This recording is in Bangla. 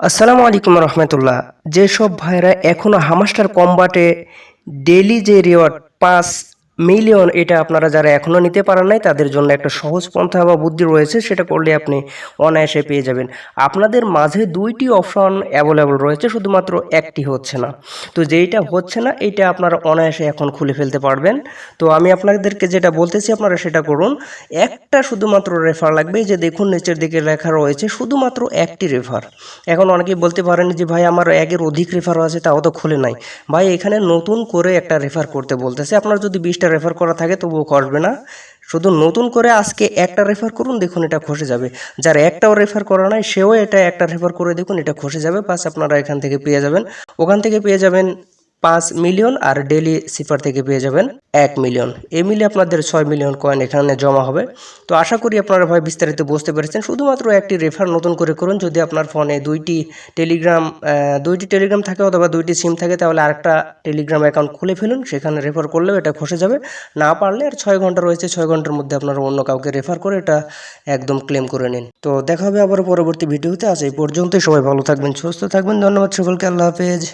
আসসালামু আলাইকুম রহমতুল্লাহ। যেসব ভাইরা এখনো হামাস্টার কম্বাটে ডেইলি যে রিওয়ার্ড 5 মিলিয়ন, এটা আপনারা যারা এখনো নিতে পারেন নাই তাদের জন্য একটা সহজ পন্থা বা বুদ্ধি রয়েছে, সেটা করলে আপনি অনায়াসে পেয়ে যাবেন। আপনাদের মাঝে দুইটি অপশন অ্যাভেলেবল রয়েছে, শুধুমাত্র একটি হচ্ছে না। তো যেইটা হচ্ছে না এইটা আপনারা অনায়াসে এখন খুলে ফেলতে পারবেন। তো আমি আপনাদেরকে যেটা বলতেছি আপনারা সেটা করুন। একটা শুধুমাত্র রেফার লাগবে, এই যে দেখুন নিচের দিকে লেখা রয়েছে শুধুমাত্র একটি রেফার। এখন অনেকেই বলতে পারেন যে ভাই আমার একের অধিক রেফার আছে, তাও তো খুলে নাই। ভাই এখানে নতুন করে একটা রেফার করতে বলতেছে, আপনার যদি 20টা রেফার করা থাকে তবুও করবে না। শুধু নতুন করে আজকে একটা রেফার করুন, দেখুন এটা খসে যাবে। যার একটাও রেফার করা নাই সেও এটা একটা রেফার করে দেখুন, এটা খসে যাবে। পাস আপনারা এখান থেকে পেয়ে যাবেন, ওখান থেকে পেয়ে যাবেন 5 মিলিয়ন, আর ডেলি সিফার থেকে পেয়ে যাবেন 1 মিলিয়ন। এই মিলে আপনাদের 6 মিলিয়ন কয়েন এখানে জমা হবে। তো আশা করি আপনারা ভাই বিস্তারিত বুঝতে পেরেছেন। শুধুমাত্র একটি রেফার নতুন করে করুন। যদি আপনার ফোনে দুইটি টেলিগ্রাম থাকে অথবা দুইটি সিম থাকে, তাহলে আরেকটা টেলিগ্রাম অ্যাকাউন্ট খুলে ফেলুন, সেখানে রেফার করলেও এটা খসে যাবে। না পারলে আর 6 ঘন্টা রয়েছে, 6 ঘন্টার মধ্যে আপনারা অন্য কাউকে রেফার করে এটা একদম ক্লেম করে নিন। তো দেখা হবে আবার পরবর্তী ভিডিওতে। আজ এই পর্যন্তই। সবাই ভালো থাকবেন, সুস্থ থাকবেন। ধন্যবাদ সকলকে। আল্লাহ হাফেজ।